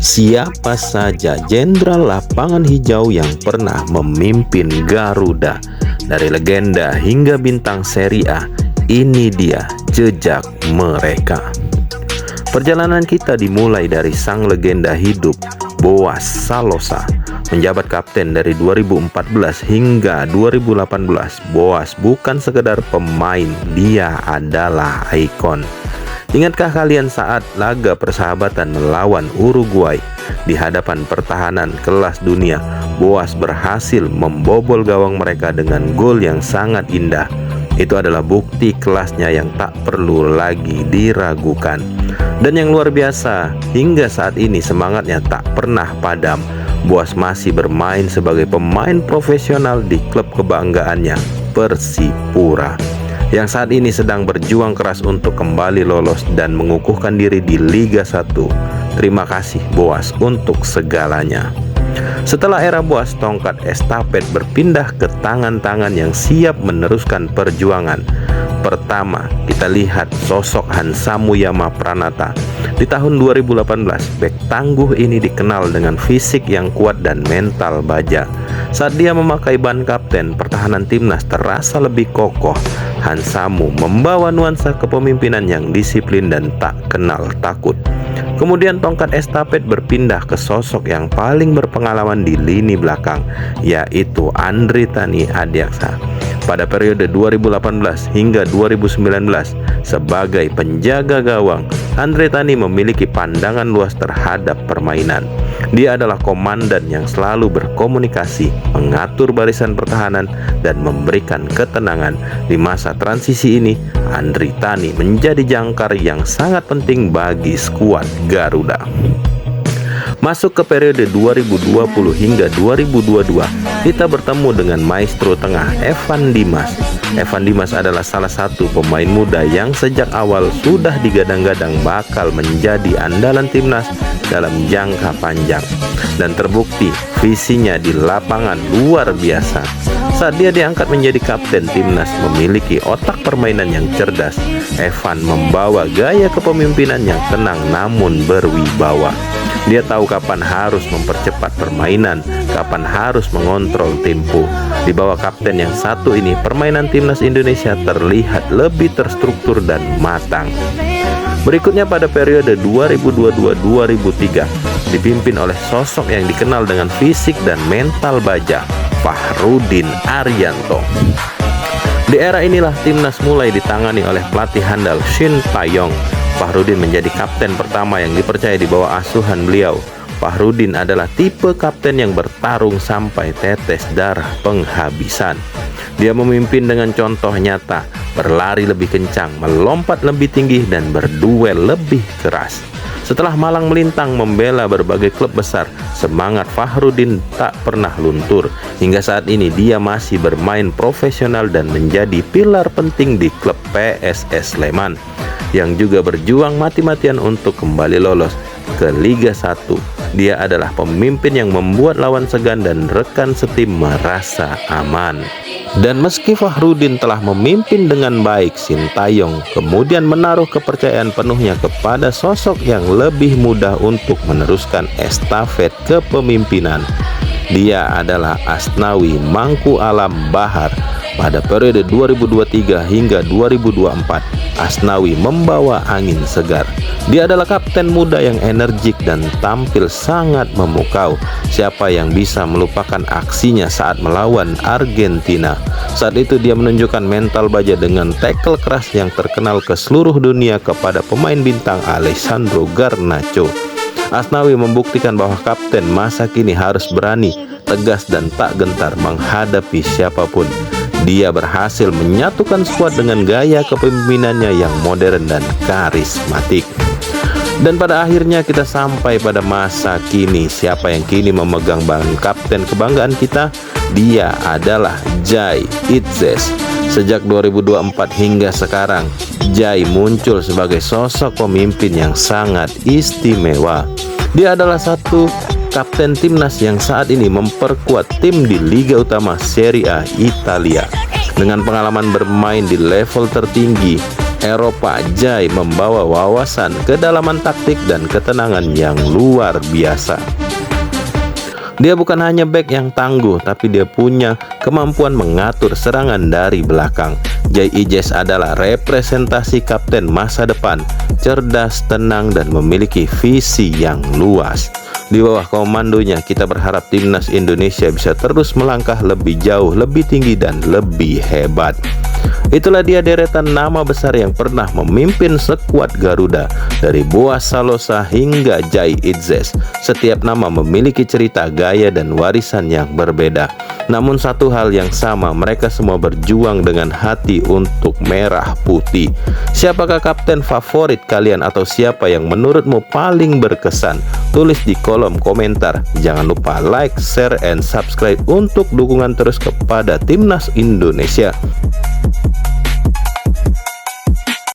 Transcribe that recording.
Siapa saja jenderal lapangan hijau yang pernah memimpin Garuda? Dari legenda hingga bintang Serie A, ini dia jejak mereka. Perjalanan kita dimulai dari sang legenda hidup, Boaz Salosa. Menjabat kapten dari 2014 hingga 2018, Boaz bukan sekedar pemain, dia adalah ikon. Ingatkah kalian saat laga persahabatan melawan Uruguay? Di hadapan pertahanan kelas dunia, Boaz berhasil membobol gawang mereka dengan gol yang sangat indah. Itu adalah bukti kelasnya yang tak perlu lagi diragukan. Dan yang luar biasa, hingga saat ini semangatnya tak pernah padam. Boaz masih bermain sebagai pemain profesional di klub kebanggaannya, Persipura, yang saat ini sedang berjuang keras untuk kembali lolos dan mengukuhkan diri di Liga 1. Terima kasih Boaz untuk segalanya. Setelah era Boaz, tongkat estafet berpindah ke tangan-tangan yang siap meneruskan perjuangan. Pertama, kita lihat sosok Hansamu Yama Pranata. Di tahun 2018, bek tangguh ini dikenal dengan fisik yang kuat dan mental baja. Saat dia memakai ban kapten, pertahanan timnas terasa lebih kokoh. Hansamu membawa nuansa kepemimpinan yang disiplin dan tak kenal takut. Kemudian tongkat estafet berpindah ke sosok yang paling berpengalaman di lini belakang, yaitu Andri Tani Adiaksa. Pada periode 2018 hingga 2019, sebagai penjaga gawang, Andre Tani memiliki pandangan luas terhadap permainan. Dia adalah komandan yang selalu berkomunikasi, mengatur barisan pertahanan, dan memberikan ketenangan. Di masa transisi ini, Andre Tani menjadi jangkar yang sangat penting bagi skuad Garuda. Masuk ke periode 2020 hingga 2022, kita bertemu dengan maestro tengah Evan Dimas. Evan Dimas adalah salah satu pemain muda yang sejak awal sudah digadang-gadang bakal menjadi andalan timnas dalam jangka panjang. Dan terbukti visinya di lapangan luar biasa. Saat dia diangkat menjadi kapten timnas, memiliki otak permainan yang cerdas. Evan membawa gaya kepemimpinan yang tenang namun berwibawa. Dia tahu kapan harus mempercepat permainan, kapan harus mengontrol tempo. Di bawah kapten yang satu ini, permainan timnas Indonesia terlihat lebih terstruktur dan matang. Berikutnya pada periode 2022-2003, dipimpin oleh sosok yang dikenal dengan fisik dan mental baja, Fahrudin Arianto. Di era inilah timnas mulai ditangani oleh pelatih handal Shin Taeyong. Fahrudin menjadi kapten pertama yang dipercaya di bawah asuhan beliau. Fahrudin adalah tipe kapten yang bertarung sampai tetes darah penghabisan. Dia memimpin dengan contoh nyata, berlari lebih kencang, melompat lebih tinggi, dan berduel lebih keras. Setelah malang melintang membela berbagai klub besar, semangat Fahrudin tak pernah luntur. Hingga saat ini dia masih bermain profesional dan menjadi pilar penting di klub PSS Sleman, yang juga berjuang mati-matian untuk kembali lolos ke Liga 1. Dia adalah pemimpin yang membuat lawan segan dan rekan setim merasa aman. Dan meski Fahrudin telah memimpin dengan baik, Shin Taeyong kemudian menaruh kepercayaan penuhnya kepada sosok yang lebih mudah untuk meneruskan estafet kepemimpinan. Dia adalah Asnawi Mangku Alam Bahar. Pada periode 2023 hingga 2024, Asnawi membawa angin segar. Dia adalah kapten muda yang energik dan tampil sangat memukau. Siapa yang bisa melupakan aksinya saat melawan Argentina? Saat itu dia menunjukkan mental baja dengan tackle keras yang terkenal ke seluruh dunia kepada pemain bintang Alessandro Garnacho. Asnawi membuktikan bahwa kapten masa kini harus berani, tegas, dan tak gentar menghadapi siapapun. Dia berhasil menyatukan skuad dengan gaya kepemimpinannya yang modern dan karismatik. Dan pada akhirnya kita sampai pada masa kini. Siapa yang kini memegang ban kapten kebanggaan kita? Dia adalah Jai Itzes. Sejak 2024 hingga sekarang, Jai muncul sebagai sosok pemimpin yang sangat istimewa. Dia adalah satu kapten timnas yang saat ini memperkuat tim di Liga Utama Serie A Italia. Dengan pengalaman bermain di level tertinggi, Eropa, Jai membawa wawasan, kedalaman taktik, dan ketenangan yang luar biasa. Dia bukan hanya bek yang tangguh, tapi dia punya kemampuan mengatur serangan dari belakang. Jai Ijes adalah representasi kapten masa depan, cerdas, tenang, dan memiliki visi yang luas. Di bawah komandonya, kita berharap timnas Indonesia bisa terus melangkah lebih jauh, lebih tinggi, dan lebih hebat. Itulah dia deretan nama besar yang pernah memimpin skuad Garuda, dari Boaz Salosa hingga Jai Ijes. Setiap nama memiliki cerita, gaya, dan warisan yang berbeda. Namun satu hal yang sama, mereka semua berjuang dengan hati untuk merah putih. Siapakah kapten favorit kalian atau siapa yang menurutmu paling berkesan? Tulis di kolom komentar. Jangan lupa like, share, and subscribe untuk dukungan terus kepada timnas Indonesia.